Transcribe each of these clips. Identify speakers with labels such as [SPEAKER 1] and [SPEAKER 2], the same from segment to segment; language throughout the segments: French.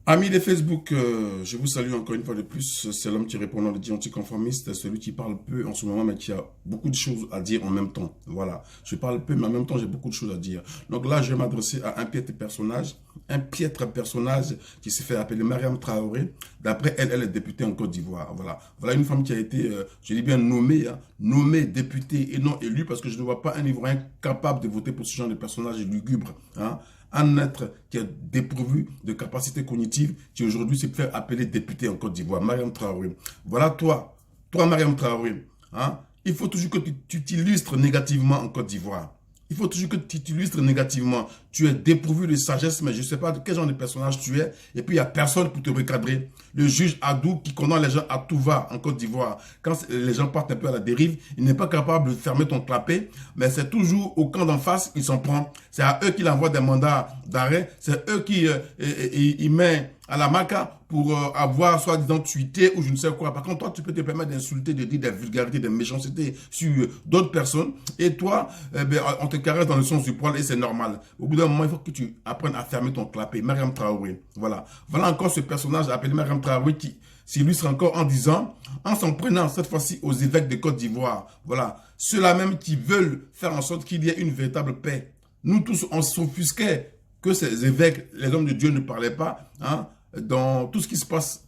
[SPEAKER 1] Amis de Facebook, je vous salue encore une fois de plus. C'est l'homme qui répond le dit anticonformiste, celui qui parle peu en ce moment, mais qui a beaucoup de choses à dire en même temps. Voilà, je parle peu, mais en même temps, j'ai beaucoup de choses à dire. Donc là, je vais m'adresser à un piètre personnage qui s'est fait appeler Mariam Traoré. D'après elle, elle est députée en Côte d'Ivoire. Voilà, voilà une femme qui a été, je dis bien nommée, nommée députée et non élue, parce que je ne vois pas un Ivoirien capable de voter pour ce genre de personnage lugubre, hein. Un être qui est dépourvu de capacités cognitives, qui aujourd'hui se fait appeler député en Côte d'Ivoire, Mariam Traoré. Voilà toi Mariam Traoré, hein, il faut toujours que tu t'illustres négativement en Côte d'Ivoire. Il faut toujours que tu t'illustres négativement. Tu es dépourvu de sagesse, mais je ne sais pas de quel genre de personnage tu es. Et puis, il n'y a personne pour te recadrer. Le juge Adou qui condamne les gens à tout va en Côte d'Ivoire. Quand les gens partent un peu à la dérive, il n'est pas capable de fermer ton clapet. Mais c'est toujours au camp d'en face, il s'en prend. C'est à eux qu'il envoie des mandats d'arrêt. C'est eux qui il met à la maca pour avoir soi-disant tweeté ou je ne sais quoi. Par contre, toi, tu peux te permettre d'insulter, de dire des vulgarités, des méchancetés sur d'autres personnes. Et toi, on te caresse dans le sens du poil et c'est normal. Au bout d'un moment, il faut que tu apprennes à fermer ton clapet. Mariam Traoré. Voilà. Voilà encore ce personnage appelé Mariam Traoré qui s'illustre encore en disant, en s'en prenant cette fois-ci aux évêques de Côte d'Ivoire. Voilà. Ceux-là même qui veulent faire en sorte qu'il y ait une véritable paix. Nous tous, on s'offusquait que ces évêques, les hommes de Dieu ne parlaient pas, hein, dans tout ce qui se passe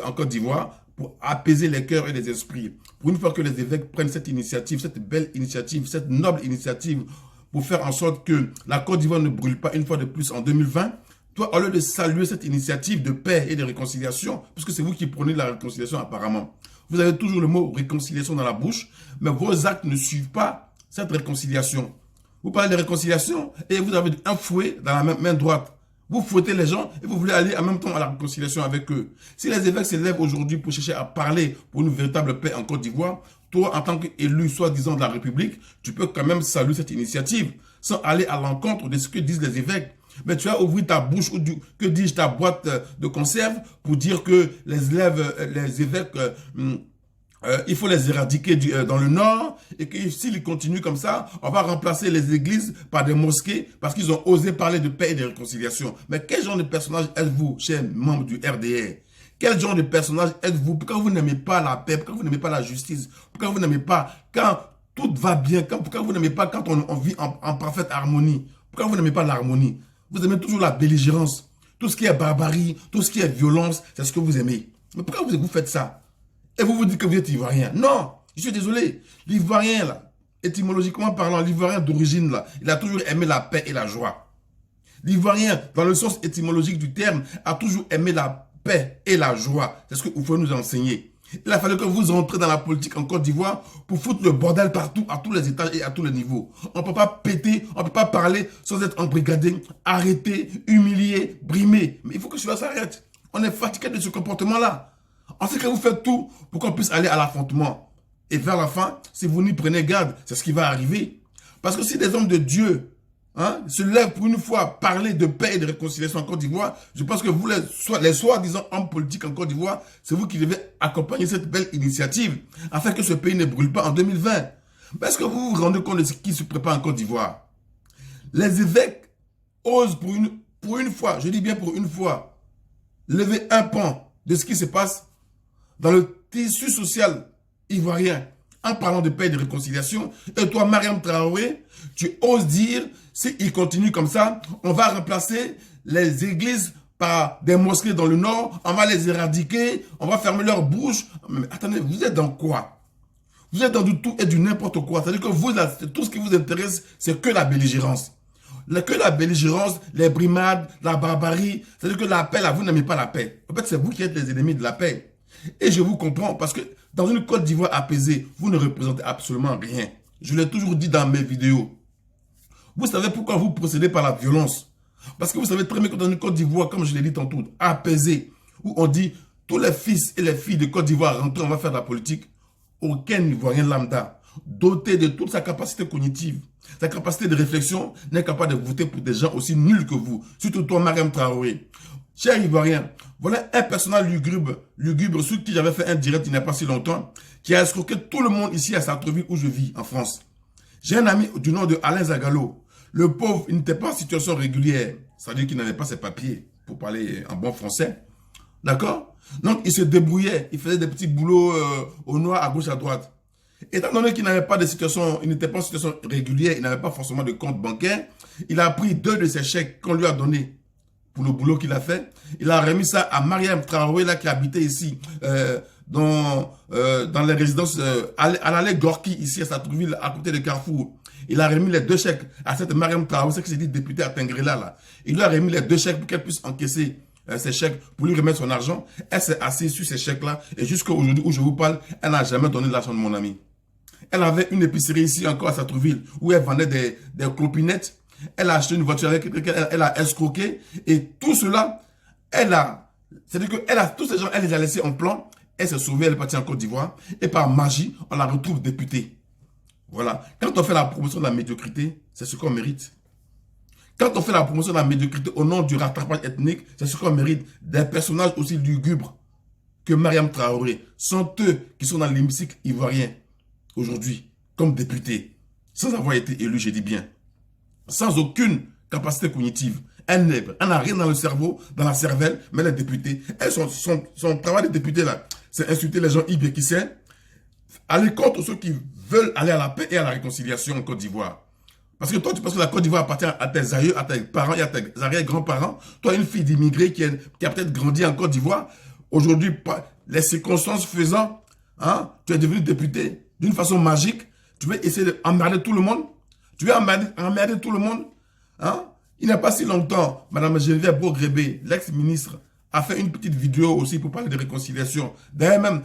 [SPEAKER 1] en Côte d'Ivoire pour apaiser les cœurs et les esprits. Pour une fois que les évêques prennent cette initiative, cette belle initiative, cette noble initiative pour faire en sorte que la Côte d'Ivoire ne brûle pas une fois de plus en 2020, toi, au lieu de saluer cette initiative de paix et de réconciliation, puisque c'est vous qui prenez la réconciliation apparemment, vous avez toujours le mot réconciliation dans la bouche, mais vos actes ne suivent pas cette réconciliation. Vous parlez de réconciliation et vous avez un fouet dans la main droite. Vous fouettez les gens et vous voulez aller en même temps à la réconciliation avec eux. Si les évêques se lèvent aujourd'hui pour chercher à parler pour une véritable paix en Côte d'Ivoire, toi, en tant qu'élu, soi-disant de la République, tu peux quand même saluer cette initiative sans aller à l'encontre de ce que disent les évêques. Mais tu as ouvert ta bouche ou que dis-je, ta boîte de conserve pour dire que les évêques il faut les éradiquer dans le nord et que s'ils continuent comme ça, on va remplacer les églises par des mosquées parce qu'ils ont osé parler de paix et de réconciliation. Mais quel genre de personnage êtes-vous, chers membres du RDR? Quel genre de personnage êtes-vous? Pourquoi vous n'aimez pas la paix? Pourquoi vous n'aimez pas la justice? Pourquoi vous n'aimez pas quand tout va bien? Pourquoi vous n'aimez pas quand on vit en parfaite harmonie? Pourquoi vous n'aimez pas l'harmonie? Vous aimez toujours la belligérance. Tout ce qui est barbarie, tout ce qui est violence, c'est ce que vous aimez. Mais pourquoi vous faites ça? Et vous vous dites que vous êtes Ivoirien. Non, je suis désolé. L'Ivoirien, là, étymologiquement parlant, l'Ivoirien d'origine, là, il a toujours aimé la paix et la joie. L'Ivoirien, dans le sens étymologique du terme, a toujours aimé la paix et la joie. C'est ce que vous pouvez nous enseigner. Il a fallu que vous entrez dans la politique en Côte d'Ivoire pour foutre le bordel partout, à tous les étages et à tous les niveaux. On ne peut pas péter, on ne peut pas parler sans être embrigadé, arrêté, humilié, brimé. Mais il faut que cela s'arrête. On est fatigué de ce comportement-là. On sait que vous faites tout pour qu'on puisse aller à l'affrontement. Et vers la fin, si vous n'y prenez garde, c'est ce qui va arriver. Parce que si des hommes de Dieu se lèvent pour une fois parler de paix et de réconciliation en Côte d'Ivoire, je pense que vous, les soi-disant hommes politiques en Côte d'Ivoire, c'est vous qui devez accompagner cette belle initiative afin que ce pays ne brûle pas en 2020. Mais est-ce que vous vous rendez compte de ce qui se prépare en Côte d'Ivoire? Les évêques osent pour une fois, je dis bien pour une fois, lever un pan de ce qui se passe dans le tissu social ivoirien, en parlant de paix et de réconciliation. Et toi, Mariam Traoré, tu oses dire, s'il continue comme ça, on va remplacer les églises par des mosquées dans le nord, on va les éradiquer, on va fermer leur bouche. Mais attendez, vous êtes dans quoi? Vous êtes dans du tout et du n'importe quoi. C'est-à-dire que vous, tout ce qui vous intéresse, c'est que la belligérance. Que la belligérance, les brimades, la barbarie. C'est-à-dire que la paix, là, vous n'aimez pas la paix. En fait, c'est vous qui êtes les ennemis de la paix. Et je vous comprends parce que dans une Côte d'Ivoire apaisée, vous ne représentez absolument rien. Je l'ai toujours dit dans mes vidéos. Vous savez pourquoi vous procédez par la violence? Parce que vous savez très bien que dans une Côte d'Ivoire, comme je l'ai dit tantôt, apaisée, où on dit tous les fils et les filles de Côte d'Ivoire rentrent, on va faire de la politique, aucun Ivoirien lambda, doté de toute sa capacité cognitive, sa capacité de réflexion, n'est capable de voter pour des gens aussi nuls que vous. Surtout toi, Mariam Traoré. Cher Ivoirien, voilà un personnage lugubre sur qui j'avais fait un direct il n'y a pas si longtemps, qui a escroqué tout le monde ici à Sartreville où je vis, en France. J'ai un ami du nom de Alain Zagalo. Le pauvre, il n'était pas en situation régulière, c'est-à-dire qu'il n'avait pas ses papiers. pour parler en bon français. D'accord? Donc, il se débrouillait. Il faisait des petits boulots au noir, à gauche, à droite. Étant donné qu'il n'avait pas de situation, il n'était pas en situation régulière, il n'avait pas forcément de compte bancaire, il a pris 2 de ses chèques qu'on lui a donnés pour le boulot qu'il a fait. Il a remis ça à Mariam Traoré, là, qui habitait ici, dans les résidences, à l'allée Gorky, ici, à Sartrouville, à côté de Carrefour. Il a remis les 2 chèques à cette Mariam Traoré, c'est que j'ai dit députée à Tengrela, là. Il lui a remis les 2 chèques pour qu'elle puisse encaisser ses chèques pour lui remettre son argent. Elle s'est assise sur ces chèques-là et jusqu'à aujourd'hui où je vous parle, elle n'a jamais donné l'argent de mon ami. Elle avait une épicerie ici encore à Sartrouville où elle vendait des clopinettes. Elle a acheté une voiture avec laquelle elle a escroqué et tout cela, c'est-à-dire que tous ces gens, elle les a laissés en plan. Elle s'est sauvée, elle est partie en Côte d'Ivoire et par magie, on la retrouve députée. Voilà. Quand on fait la promotion de la médiocrité, c'est ce qu'on mérite. Quand on fait la promotion de la médiocrité au nom du rattrapage ethnique, c'est ce qu'on mérite. Des personnages aussi lugubres que Mariam Traoré sont eux qui sont dans l'hémicycle ivoirien aujourd'hui, comme députés, sans avoir été élus, je dis bien, sans aucune capacité cognitive. Elle n'a rien dans le cerveau, dans la cervelle, mais les députés, son travail de député là, c'est insulter les gens ibékissés, aller contre ceux qui veulent aller à la paix et à la réconciliation en Côte d'Ivoire. Parce que toi, tu penses que la Côte d'Ivoire appartient à tes aïeux, à tes parents et à tes arrière-grands-parents. Toi, une fille d'immigré qui a peut-être grandi en Côte d'Ivoire, aujourd'hui, les circonstances faisant, hein, tu es devenu député d'une façon magique. Tu veux essayer d'emmerder tout le monde. Tu veux emmerder tout le monde. Hein? Il n'y a pas si longtemps, Mme Geneviève Beaugrébé, l'ex-ministre, a fait une petite vidéo aussi pour parler de réconciliation. D'ailleurs même,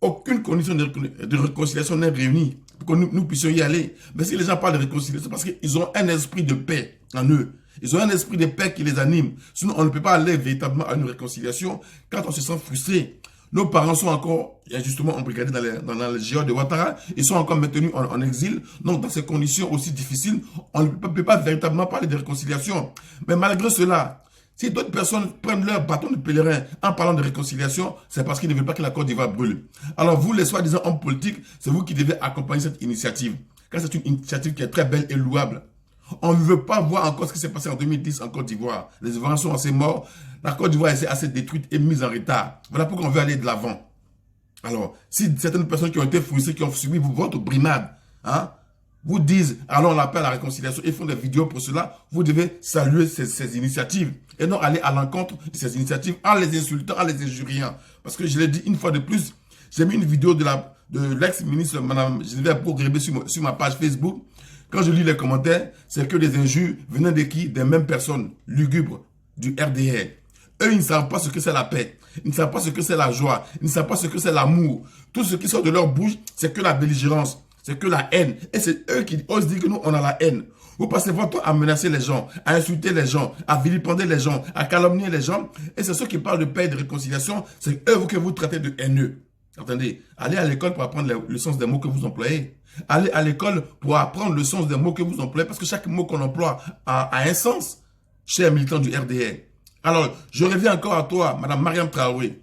[SPEAKER 1] aucune condition de réconciliation n'est réunie pour que nous puissions y aller. Mais si les gens parlent de réconciliation, c'est parce qu'ils ont un esprit de paix en eux. Ils ont un esprit de paix qui les anime. Sinon, on ne peut pas aller véritablement à une réconciliation quand on se sent frustré. Nos parents sont encore justement embrigadés dans les géants de Ouattara. Ils sont encore maintenus en exil. Donc, dans ces conditions aussi difficiles, on ne peut pas véritablement parler de réconciliation. Mais malgré cela, si d'autres personnes prennent leur bâton de pèlerin en parlant de réconciliation, c'est parce qu'ils ne veulent pas que la Côte d'Ivoire brûle. Alors vous, les soi-disant hommes politiques, c'est vous qui devez accompagner cette initiative. Car c'est une initiative qui est très belle et louable. On ne veut pas voir encore ce qui s'est passé en 2010 en Côte d'Ivoire. Les Ivoiriens sont assez morts. La Côte d'Ivoire est assez détruite et mise en retard. Voilà pourquoi on veut aller de l'avant. Alors, si certaines personnes qui ont été frustrées, qui ont subi votre brimade, hein, vous disent, allons l'appel à la réconciliation et font des vidéos pour cela, vous devez saluer ces initiatives et non aller à l'encontre de ces initiatives en les insultant, en les injuriant. Parce que je l'ai dit une fois de plus, j'ai mis une vidéo de l'ex-ministre Mme Geneviève Beaugrébé sur ma page Facebook. Quand je lis les commentaires, c'est que des injures venant de qui? Des mêmes personnes lugubres du RDR. Eux, ils ne savent pas ce que c'est la paix. Ils ne savent pas ce que c'est la joie. Ils ne savent pas ce que c'est l'amour. Tout ce qui sort de leur bouche, c'est que la belligérance. C'est que la haine. Et c'est eux qui osent dire que nous, on a la haine. Vous passez votre temps à menacer les gens, à insulter les gens, à vilipender les gens, à calomnier les gens. Et c'est ceux qui parlent de paix et de réconciliation. C'est eux que vous traitez de haineux. Attendez, allez à l'école pour apprendre le sens des mots que vous employez. Allez à l'école pour apprendre le sens des mots que vous employez. Parce que chaque mot qu'on emploie a un sens, chers militants du RDR. Alors, je reviens encore à toi, Mme Mariam Traoré.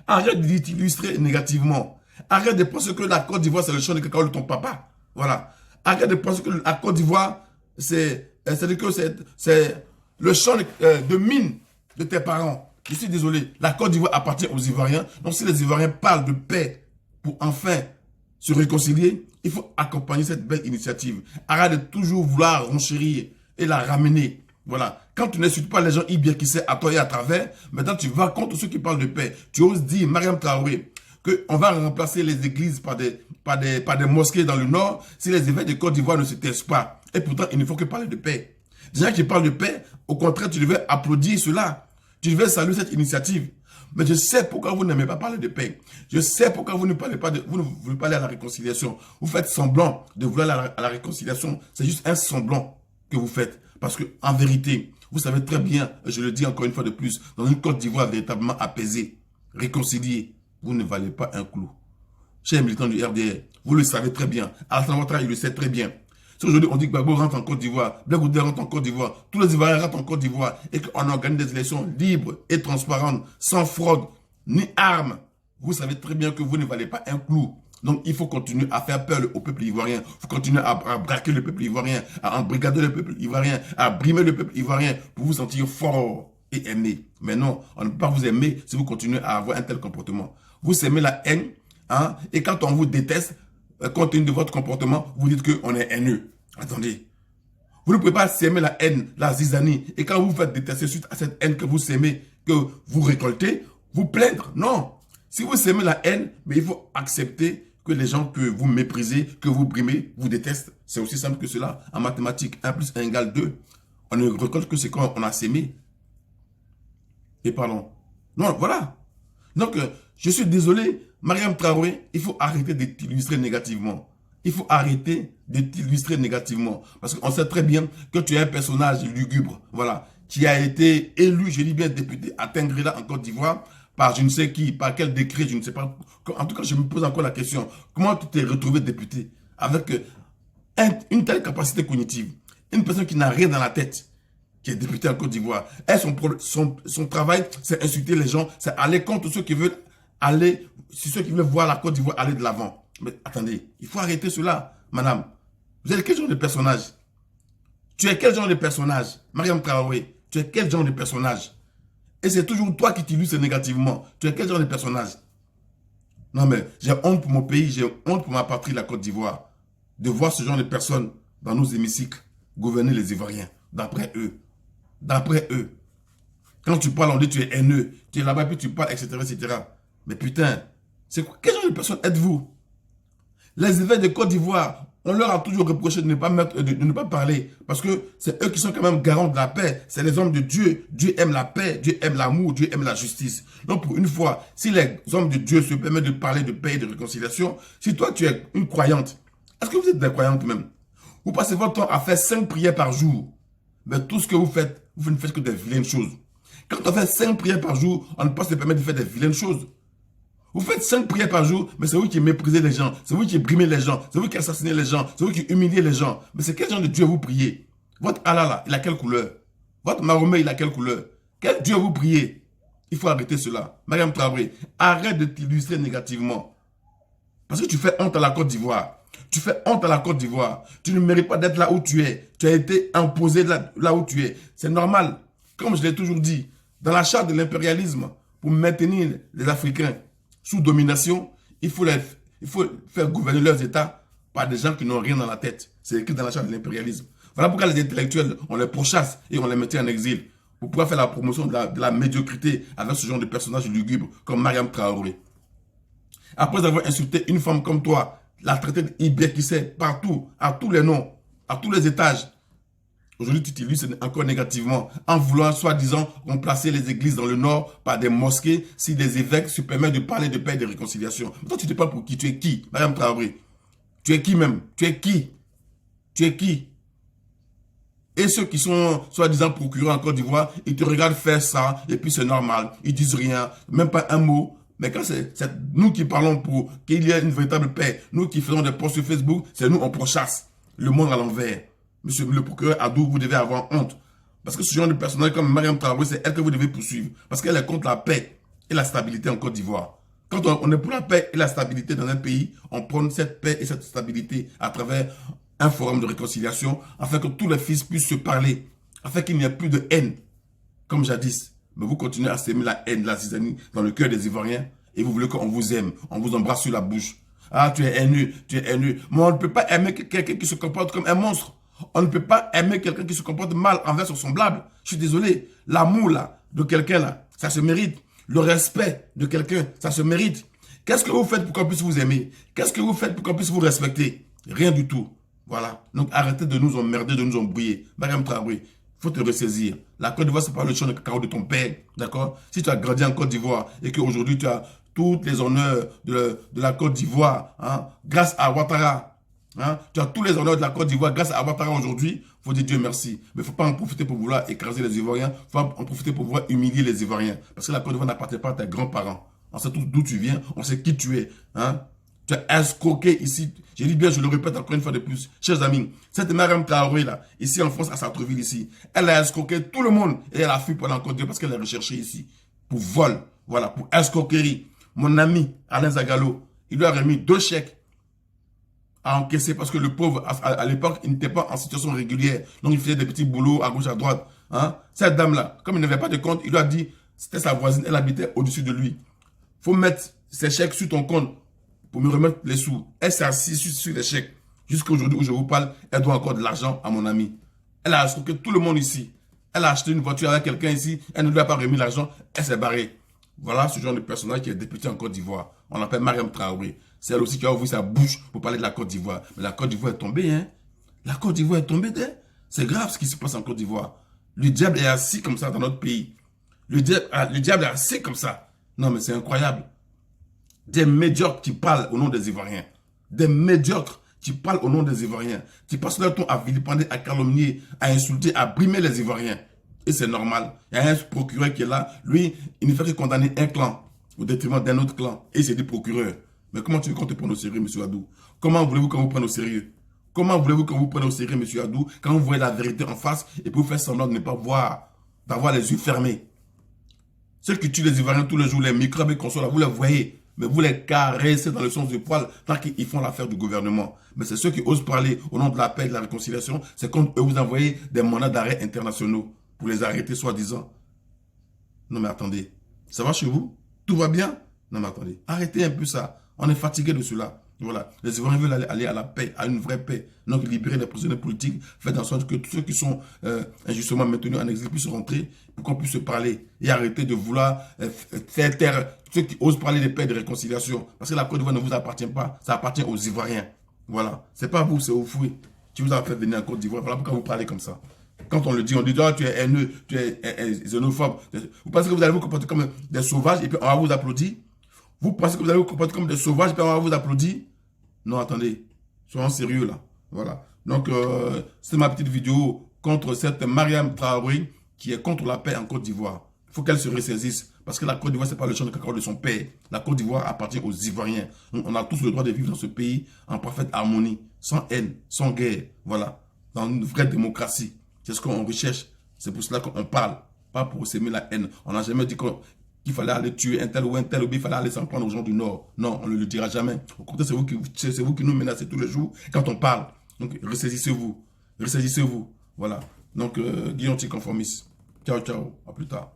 [SPEAKER 1] Arrête d'illustrer négativement. Arrête de penser que la Côte d'Ivoire, c'est le champ de cacao de ton papa. Voilà. Arrête de penser que la Côte d'Ivoire, c'est le champ de mine de tes parents. Je suis désolé. La Côte d'Ivoire appartient aux Ivoiriens. Donc, si les Ivoiriens parlent de paix pour enfin se réconcilier, il faut accompagner cette belle initiative. Arrête de toujours vouloir renchérir et la ramener. Voilà. Quand tu n'insultes pas les gens ibékissés à toi et à travers, maintenant tu vas contre ceux qui parlent de paix. Tu oses dire, Mariam Traoré, qu'on va remplacer les églises par des mosquées dans le nord si les évêques de Côte d'Ivoire ne se taisent pas. Et pourtant, il ne faut que parler de paix. Des gens qui parlent de paix, au contraire, tu devais applaudir cela. Tu devais saluer cette initiative. Mais je sais pourquoi vous n'aimez pas parler de paix. Je sais pourquoi vous ne parlez pas vous ne voulez pas aller à la réconciliation. Vous faites semblant de vouloir aller à la réconciliation. C'est juste un semblant que vous faites. Parce que, en vérité, vous savez très bien, je le dis encore une fois de plus, dans une Côte d'Ivoire véritablement apaisée, réconciliée, vous ne valez pas un clou. Chers militants du RDR, vous le savez très bien. Alassane Ouattara, il le sait très bien. Si aujourd'hui on dit que Gbagbo rentre en Côte d'Ivoire, Blaise Compaoré rentre en Côte d'Ivoire, tous les Ivoiriens rentrent en Côte d'Ivoire et qu'on organise des élections libres et transparentes, sans fraude, ni armes, vous savez très bien que vous ne valez pas un clou. Donc, il faut continuer à faire peur au peuple ivoirien. Il faut continuer à braquer le peuple ivoirien, à embrigader le peuple ivoirien, à brimer le peuple ivoirien pour vous sentir fort. et aimer. Mais non, on ne peut pas vous aimer si vous continuez à avoir un tel comportement. Vous semez la haine, hein, et quand on vous déteste, compte tenu de votre comportement, vous dites qu'on est haineux. Attendez. Vous ne pouvez pas s'aimer la haine, la zizanie, et quand vous vous faites détester suite à cette haine que vous s'aimez, que vous récoltez, vous plaindre. Non. Si vous s'aimez la haine, mais il faut accepter que les gens que vous méprisez, que vous brimez, vous détestent. C'est aussi simple que cela. En mathématiques, 1 plus 1 égale 2. On ne récolte que ce qu'on a sémé. Et pardon. Non, voilà. Donc, je suis désolé, Mariam Traoré, il faut arrêter de t'illustrer négativement. Il faut arrêter de t'illustrer négativement. Parce qu'on sait très bien que tu es un personnage lugubre, voilà, qui a été élu, je dis bien député, à Tingrela en Côte d'Ivoire, par je ne sais qui, par quel décret, je ne sais pas. En tout cas, je me pose encore la question. Comment tu t'es retrouvé député avec une telle capacité cognitive? Une personne qui n'a rien dans la tête, qui est député en Côte d'Ivoire. Son travail, c'est insulter les gens, c'est aller contre ceux qui veulent aller, ceux qui veulent voir la Côte d'Ivoire aller de l'avant. Mais attendez, il faut arrêter cela, madame. Vous êtes quel genre de personnage? Tu es quel genre de personnage? Mariam Traoré, tu es quel genre de personnage? Et c'est toujours toi qui t'illustres négativement. Tu es quel genre de personnage? Non mais, j'ai honte pour mon pays, j'ai honte pour ma patrie, la Côte d'Ivoire, de voir ce genre de personnes dans nos hémicycles gouverner les Ivoiriens, d'après eux. D'après eux. Quand tu parles, on dit tu es haineux, tu es là-bas, puis tu parles, etc., etc. Mais putain, c'est quoi? Quel genre de personne êtes-vous? Les évêques de Côte d'Ivoire, on leur a toujours reproché de ne pas parler. Parce que c'est eux qui sont quand même garants de la paix. C'est les hommes de Dieu. Dieu aime la paix, Dieu aime l'amour, Dieu aime la justice. Donc pour une fois, si les hommes de Dieu se permettent de parler de paix et de réconciliation, si toi tu es une croyante, est-ce que vous êtes des croyantes même? Vous passez votre temps à faire 5 prières par jour. Mais tout ce que vous faites, vous ne faites que des vilaines choses. Quand on fait 5 prières par jour, on ne peut pas se permettre de faire des vilaines choses. Vous faites 5 prières par jour, mais c'est vous qui méprisez les gens, c'est vous qui brimez les gens, c'est vous qui assassinez les gens, c'est vous qui humiliez les gens. Mais c'est quel genre de Dieu vous priez? Votre Allah là, il a quelle couleur? Votre Mahomet, il a quelle couleur? Quel Dieu vous priez? Il faut arrêter cela. Mariam Traoré, arrête de t'illustrer négativement. Parce que tu fais honte à la Côte d'Ivoire. Tu fais honte à la Côte d'Ivoire. Tu ne mérites pas d'être là où tu es. Tu as été imposé là où tu es. C'est normal. Comme je l'ai toujours dit, dans la charte de l'impérialisme, pour maintenir les Africains sous domination, il faut faire gouverner leurs États par des gens qui n'ont rien dans la tête. C'est écrit dans la charte de l'impérialisme. Voilà pourquoi les intellectuels, on les pourchasse et on les mettait en exil. Pour pouvoir faire la promotion de la médiocrité avec ce genre de personnages lugubres comme Mariam Traoré. Après avoir insulté une femme comme toi, la traité d'Ibékissé partout, à tous les noms, à tous les étages. Aujourd'hui, tu t'illustres encore négativement en voulant, soi-disant, remplacer les églises dans le nord par des mosquées si des évêques se permettent de parler de paix et de réconciliation. Mais toi, tu te parles pour qui? Tu es qui, Mariam Traoré? Tu es qui même? Tu es qui? Tu es qui? Et ceux qui sont, soi-disant, procureurs en Côte d'Ivoire, ils te regardent faire ça, et puis c'est normal. Ils disent rien, même pas un mot. Mais quand c'est nous qui parlons pour qu'il y ait une véritable paix, nous qui faisons des posts sur Facebook, c'est nous, on pourchasse le monde à l'envers. Monsieur le procureur Adou, vous devez avoir honte. Parce que ce genre de personnage comme Mariam Traoré, c'est elle que vous devez poursuivre. Parce qu'elle est contre la paix et la stabilité en Côte d'Ivoire. Quand on est pour la paix et la stabilité dans un pays, on prône cette paix et cette stabilité à travers un forum de réconciliation, afin que tous les fils puissent se parler, afin qu'il n'y ait plus de haine, comme jadis. Mais vous continuez à s'aimer la haine, la zizanie dans le cœur des Ivoiriens, et vous voulez qu'on vous aime, on vous embrasse sur la bouche. Ah, tu es haineux, tu es haineux. Mais on ne peut pas aimer quelqu'un qui se comporte comme un monstre. On ne peut pas aimer quelqu'un qui se comporte mal envers son semblable. Je suis désolé. L'amour là, de quelqu'un là, ça se mérite. Le respect de quelqu'un, ça se mérite. Qu'est-ce que vous faites pour qu'on puisse vous aimer? Qu'est-ce que vous faites pour qu'on puisse vous respecter? Rien du tout. Voilà. Donc arrêtez de nous emmerder, de nous embrouiller. Mariam Traoré, il faut te ressaisir. La Côte d'Ivoire, c'est pas le champ de cacao de ton père. D'accord? Si tu as grandi en Côte d'Ivoire et qu'aujourd'hui tu as tous les honneurs de la Côte d'Ivoire, hein, grâce à Ouattara, hein, tu as tous les honneurs de la Côte d'Ivoire grâce à Ouattara aujourd'hui, il faut dire Dieu merci. Mais il ne faut pas en profiter pour vouloir écraser les Ivoiriens, il faut en profiter pour vouloir humilier les Ivoiriens. Parce que la Côte d'Ivoire n'appartient pas à tes grands-parents. On sait tous d'où tu viens, on sait qui tu es. Hein. Tu as escroqué ici. Je dis bien, je le répète encore une fois de plus. Chers amis, cette Mariam Traoré là, ici en France, à Sartreville ici, elle a escroqué tout le monde et elle a fui pendant Côte d'Ivoire parce qu'elle est recherchée ici. Pour vol, voilà, pour escroquerie. Mon ami Alain Zagalo, il lui a remis 2 chèques à encaisser parce que le pauvre, à l'époque, il n'était pas en situation régulière. Donc il faisait des petits boulots à gauche, à droite. Hein? Cette dame-là, comme il n'avait pas de compte, il lui a dit, c'était sa voisine, elle habitait au-dessus de lui. Il faut mettre ses chèques sur ton compte pour me remettre les sous. Elle s'est assise sur les chèques. Jusqu'à aujourd'hui où je vous parle, elle doit encore de l'argent à mon ami. Elle a escroqué tout le monde ici. Elle a acheté une voiture avec quelqu'un ici, elle ne lui a pas remis l'argent, elle s'est barrée. Voilà ce genre de personnage qui est député en Côte d'Ivoire. On l'appelle Mariam Traoré. C'est elle aussi qui a ouvert sa bouche pour parler de la Côte d'Ivoire. Mais la Côte d'Ivoire est tombée, hein. La Côte d'Ivoire est tombée, hein. C'est grave ce qui se passe en Côte d'Ivoire. Le diable est assis comme ça dans notre pays. Le diable est assis comme ça. Non, mais c'est incroyable. Des médiocres qui parlent au nom des Ivoiriens. Des médiocres qui parlent au nom des Ivoiriens. Qui passent leur temps à vilipender, à calomnier, à insulter, à brimer les Ivoiriens. Et c'est normal. Il y a un procureur qui est là. Lui, il ne fait que condamner un clan au détriment d'un autre clan. Et il s'est dit procureur. Mais comment tu veux qu'on te prenne au sérieux, M. Adou? Comment voulez-vous qu'on vous prenne au sérieux? Comment voulez-vous qu'on vous prenne au sérieux, M. Adou, quand vous voyez la vérité en face et pour vous faire semblant de ne pas voir, d'avoir les yeux fermés? Ceux qui tuent les Ivoiriens tous les jours, les microbes et consorts, là, vous les voyez, mais vous les caressez dans le sens du poil tant qu'ils font l'affaire du gouvernement. Mais c'est ceux qui osent parler au nom de la paix et de la réconciliation, c'est quand eux vous envoyez des mandats d'arrêt internationaux pour les arrêter soi-disant. Non mais attendez, ça va chez vous? Tout va bien? Non mais attendez, arrêtez un peu ça. On est fatigué de cela. Voilà, les Ivoiriens veulent aller à la paix, à une vraie paix. Donc libérer les prisonniers politiques, faites en sorte que tous ceux qui sont injustement maintenus en exil puissent rentrer pour qu'on puisse se parler et arrêter de vouloir faire taire ceux qui osent parler de paix et de réconciliation. Parce que la Côte d'Ivoire ne vous appartient pas, ça appartient aux Ivoiriens. Voilà, c'est pas vous, c'est au fouet qui vous a fait venir en Côte d'Ivoire. Voilà pourquoi vous parlez comme ça. Quand on le dit, on dit oh, tu es haineux, tu es xénophobe. Vous pensez que vous allez vous comporter comme des sauvages et puis on va vous applaudir? Vous pensez que vous allez vous comporter comme des sauvages et puis on va vous applaudir? Non, attendez. Soyons sérieux là. Voilà. Donc, c'est ma petite vidéo contre cette Mariam Traoré qui est contre la paix en Côte d'Ivoire. Il faut qu'elle se ressaisisse. Parce que la Côte d'Ivoire, ce n'est pas le champ de cacao de son père. La Côte d'Ivoire appartient aux Ivoiriens. On a tous le droit de vivre dans ce pays en parfaite harmonie, sans haine, sans guerre. Voilà. Dans une vraie démocratie. C'est ce qu'on recherche. C'est pour cela qu'on parle. Pas pour s'aimer la haine. On n'a jamais dit qu'il fallait aller tuer un tel ou bien il fallait aller s'en prendre aux gens du Nord. Non, on ne le dira jamais. Au contraire, c'est vous qui nous menacez tous les jours quand on parle. Donc, ressaisissez-vous. Ressaisissez-vous. Voilà. Donc, Guillaume Conformiste. Ciao, ciao. À plus tard.